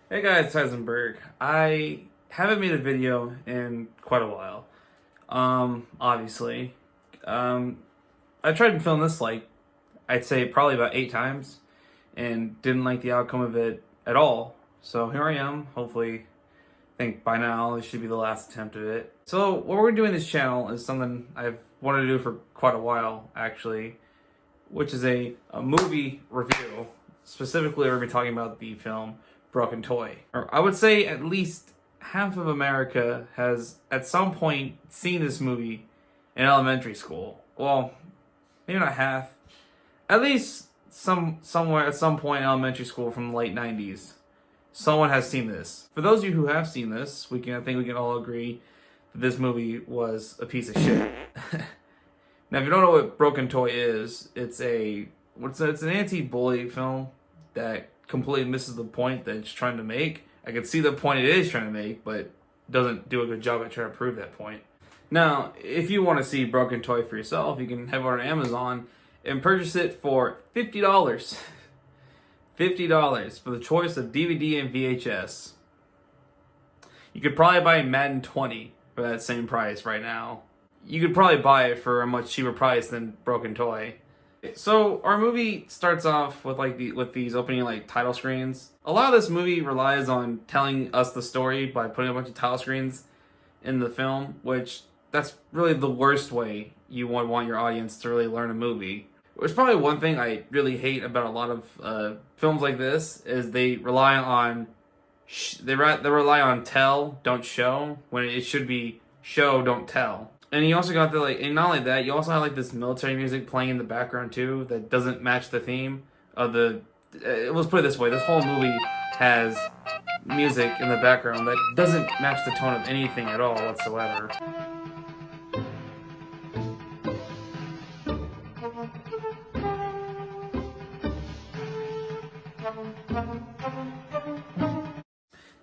Hey guys, Heisenberg. I haven't made a video in quite a while. Obviously. Um, I tried to film this I'd say probably about 8 times and didn't like the outcome of it at all. So here I am. Hopefully, I think by now this should be the last attempt of it. So what we're doing this channel is something I've wanted to do for quite a while, actually, which is a movie review. Specifically, we're going to be talking about the film Broken Toy. Or I would say at least half of America has at some point seen this movie in elementary school. Well, maybe not half. At least somewhere at some point in elementary school from the late 90s. Someone has seen this. For those of you who have seen this, I think we can all agree that this movie was a piece of shit. Now, if you don't know what Broken Toy is, it's an anti-bully film that completely misses the point that it's trying to make. I can see the point it is trying to make, but doesn't do a good job at trying to prove that point. Now, if you want to see Broken Toy for yourself, you can head over to Amazon and purchase it for $50. $50 for the choice of DVD and VHS. You could probably buy Madden 20 for that same price right now. You could probably buy it for a much cheaper price than Broken Toy. So our movie starts off with with these opening title screens. A lot of this movie relies on telling us the story by putting a bunch of title screens in the film, which that's really the worst way you would want your audience to really learn a movie. Which is probably one thing I really hate about a lot of films like this is they rely on they rely on tell, don't show, when it should be show, don't tell. And you also got and not only that, you also have this military music playing in the background too that doesn't match the theme of the. Let's put it this way: this whole movie has music in the background that doesn't match the tone of anything at all whatsoever.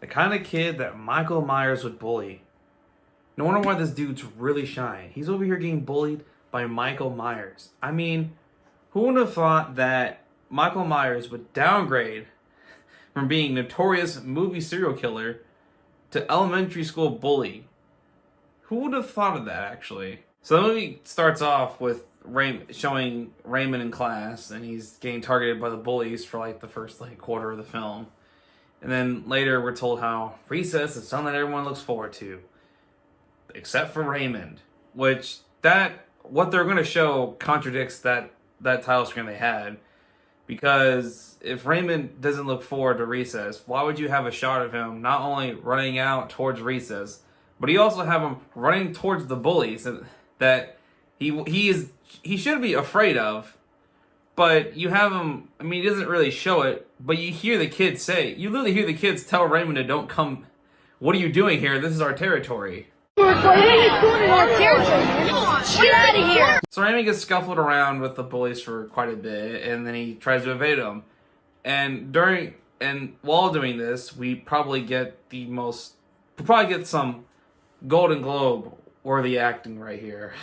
The kind of kid that Michael Myers would bully. No wonder why this dude's really shy. He's over here getting bullied by Michael Myers. I mean, who would have thought that Michael Myers would downgrade from being notorious movie serial killer to elementary school bully? Who would have thought of that, actually? So the movie starts off with showing Raymond in class, and he's getting targeted by the bullies for the first quarter of the film. And then later we're told how recess is something that everyone looks forward to. Except for Raymond, which what they're going to show contradicts that title screen they had, because if Raymond doesn't look forward to recess, why would you have a shot of him not only running out towards recess, but you also have him running towards the bullies that he should be afraid of, but you have him. I mean, he doesn't really show it, but you literally hear the kids tell Raymond to don't come. What are you doing here? This is our territory. Get out of here! So Raymond gets scuffled around with the bullies for quite a bit, and then he tries to evade them. And while doing this, we probably get some Golden Globe worthy acting right here.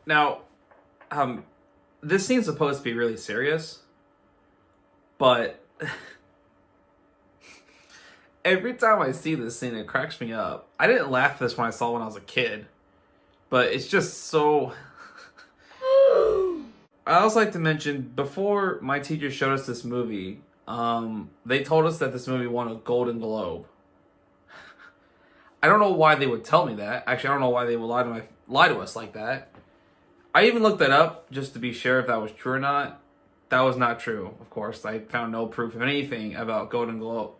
Now, this scene's supposed to be really serious, but every time I see this scene, it cracks me up. I didn't laugh at this when I saw it when I was a kid, but it's just so... I also like to mention, before my teacher showed us this movie, they told us that this movie won a Golden Globe. I don't know why they would tell me that. Actually, I don't know why they would lie to us like that. I even looked that up just to be sure if that was true or not. That was not true, of course. I found no proof of anything about Golden Globe.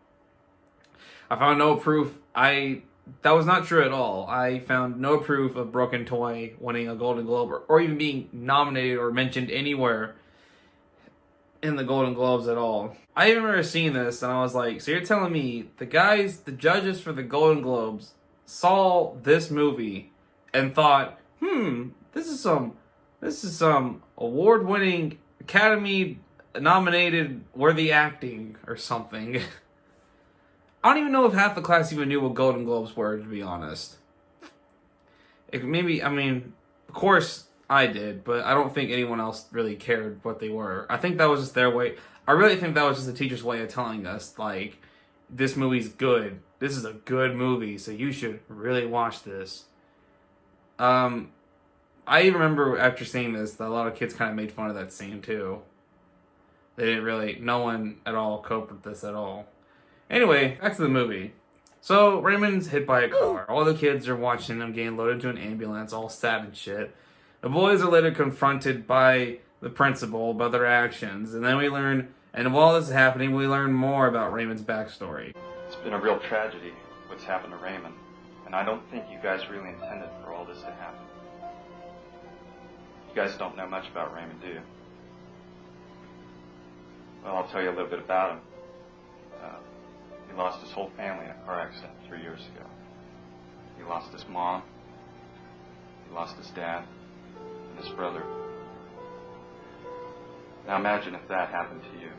I found no proof. That was not true at all. I found no proof of Broken Toy winning a Golden Globe or even being nominated or mentioned anywhere in the Golden Globes at all. I even remember seeing this and I was like, so you're telling me the judges for the Golden Globes saw this movie and thought, this is some This is some award-winning, Academy-nominated worthy acting or something. I don't even know if half the class even knew what Golden Globes were, to be honest. Of course I did, but I don't think anyone else really cared what they were. I think that was just their way. I really think that was just the teacher's way of telling us, like, this movie's good. This is a good movie, so you should really watch this. I even remember after seeing this that a lot of kids kind of made fun of that scene too. No one at all coped with this at all. Anyway, back to the movie. So, Raymond's hit by a car. All the kids are watching him getting loaded into an ambulance, all sad and shit. The boys are later confronted by the principal about their actions, and then while this is happening, we learn more about Raymond's backstory. It's been a real tragedy what's happened to Raymond, and I don't think you guys really intended for all this to happen. You guys don't know much about Raymond, do you? Well, I'll tell you a little bit about him. He lost his whole family in a car accident 3 years ago. He lost his mom, he lost his dad, and his brother. Now imagine if that happened to you.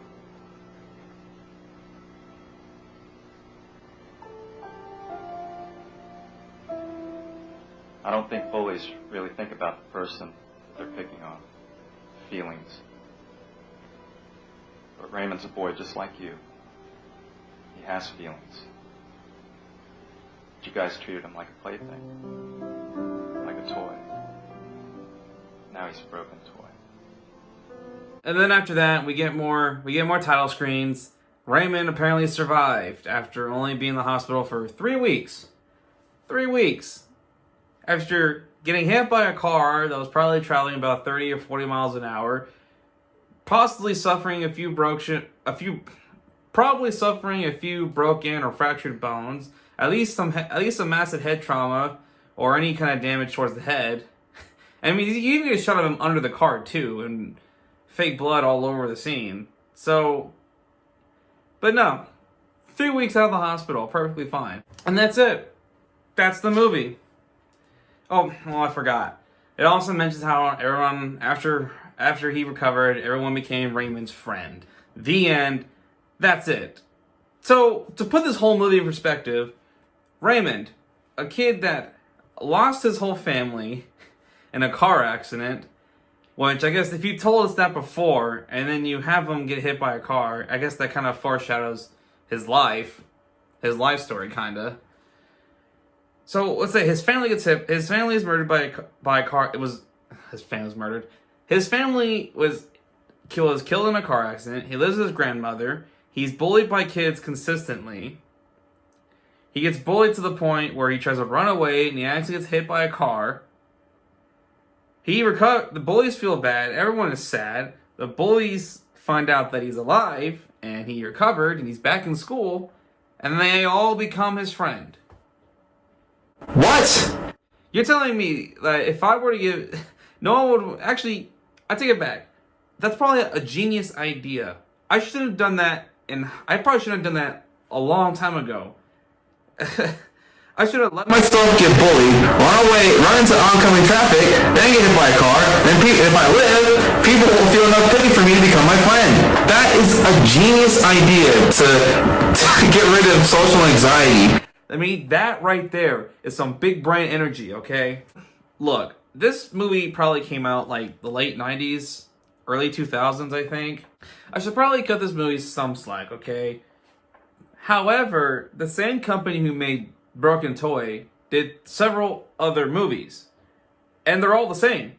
I don't think bullies really think about the person they're picking on. Feelings. But Raymond's a boy just like you. He has feelings. But you guys treated him like a plaything. Like a toy. Now he's a broken toy. And then after that, we get more title screens. Raymond apparently survived after only being in the hospital for 3 weeks. 3 weeks. After getting hit by a car that was probably traveling about 30 or 40 miles an hour, possibly suffering a few broken or fractured bones, at least some massive head trauma or any kind of damage towards the head. I mean, you even get a shot of him under the car too, and fake blood all over the scene. So, but no, 3 weeks out of the hospital, perfectly fine, and that's it. That's the movie. Oh, well, I forgot. It also mentions how everyone, after he recovered, everyone became Raymond's friend. The end. That's it. So, to put this whole movie in perspective, Raymond, a kid that lost his whole family in a car accident, which I guess if you told us that before, and then you have him get hit by a car, I guess that kind of foreshadows his life story, kind of. So let's say his family gets hit. His family is murdered by a car. His family was murdered. His family was killed in a car accident. He lives with his grandmother. He's bullied by kids consistently. He gets bullied to the point where he tries to run away and he actually gets hit by a car. The bullies feel bad. Everyone is sad. The bullies find out that he's alive and he recovered and he's back in school, and they all become his friend. What? You're telling me that if I were to give... No one would... Actually, I take it back. That's probably a genius idea. I should have done that, and I probably should have done that a long time ago. I should have let Myself get bullied, run into oncoming traffic, then get hit by a car, then if I live, people will feel enough pity for me to become my friend. That is a genius idea to get rid of social anxiety. I mean, that right there is some big brain energy, okay? Look, this movie probably came out like the late 90s, early 2000s, I think. I should probably cut this movie some slack, okay? However, the same company who made Broken Toy did several other movies, and they're all the same.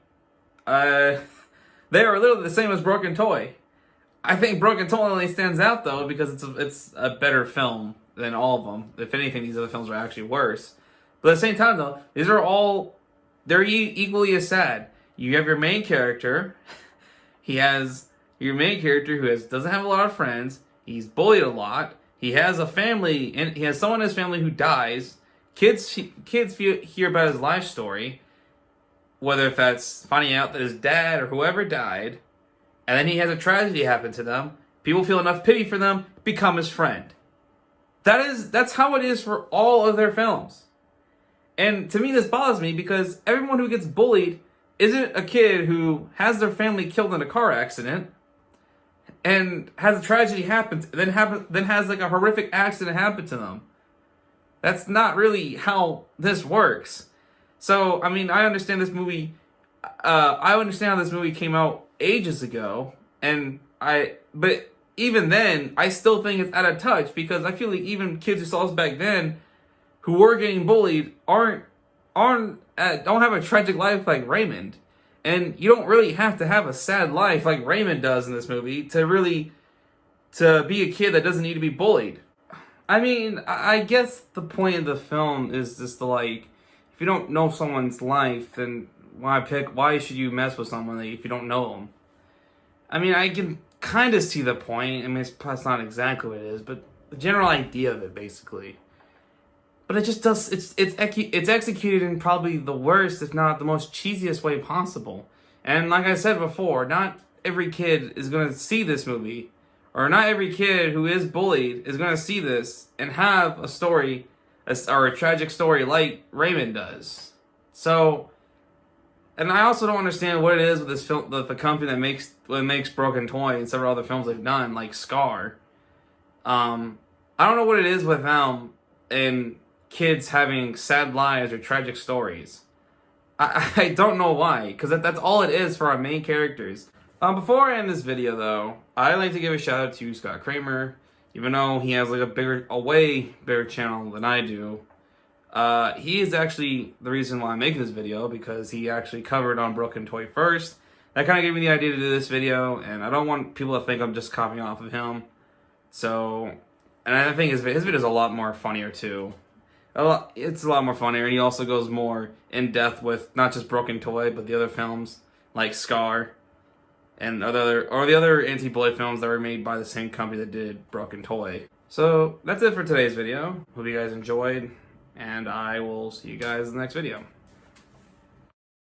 They are literally the same as Broken Toy. I think Broken Toy only stands out though because it's a better film than all of them. If anything, these other films are actually worse. But at the same time, though, they're equally as sad. You have your main character. He has your main character who doesn't have a lot of friends. He's bullied a lot. He has a family, and he has someone in his family who dies. Kids hear about his life story, whether if that's finding out that his dad or whoever died, and then he has a tragedy happen to them. People feel enough pity for them, become his friend. That's how it is for all of their films. And to me, this bothers me because everyone who gets bullied isn't a kid who has their family killed in a car accident and has a tragedy happen, then has like a horrific accident happen to them. That's not really how this works. So, I mean, I understand this movie. I understand how this movie came out ages ago, but even then, I still think it's out of touch because I feel like even kids who saw this back then, who were getting bullied, don't have a tragic life like Raymond, and you don't really have to have a sad life like Raymond does in this movie to be a kid that doesn't need to be bullied. I mean, I guess the point of the film is just to, like, if you don't know someone's life, then why should you mess with someone if you don't know them? I mean, I can kind of see the point. I mean, that's not exactly what it is, but the general idea of it, basically. But it just does, it's executed in probably the worst, if not the most cheesiest way possible. And like I said before, not every kid is going to see this movie, or not every kid who is bullied is going to see this and have a story, or a tragic story like Raymond does. So, and I also don't understand what it is with this film, the company that makes Broken Toy and several other films they've done, like Scar. I don't know what it is with them and kids having sad lives or tragic stories. I don't know why, because that's all it is for our main characters. Before I end this video, though, I'd like to give a shout out to Scott Cramer, even though he has like a way bigger channel than I do. He is actually the reason why I'm making this video, because he actually covered on Broken Toy first. That kind of gave me the idea to do this video, and I don't want people to think I'm just copying off of him. So, and I think his video is a lot more funnier too. It's a lot more funnier, and he also goes more in depth with not just Broken Toy, but the other films like Scar and the other anti-bully films that were made by the same company that did Broken Toy. So that's it for today's video. Hope you guys enjoyed, and I will see you guys in the next video.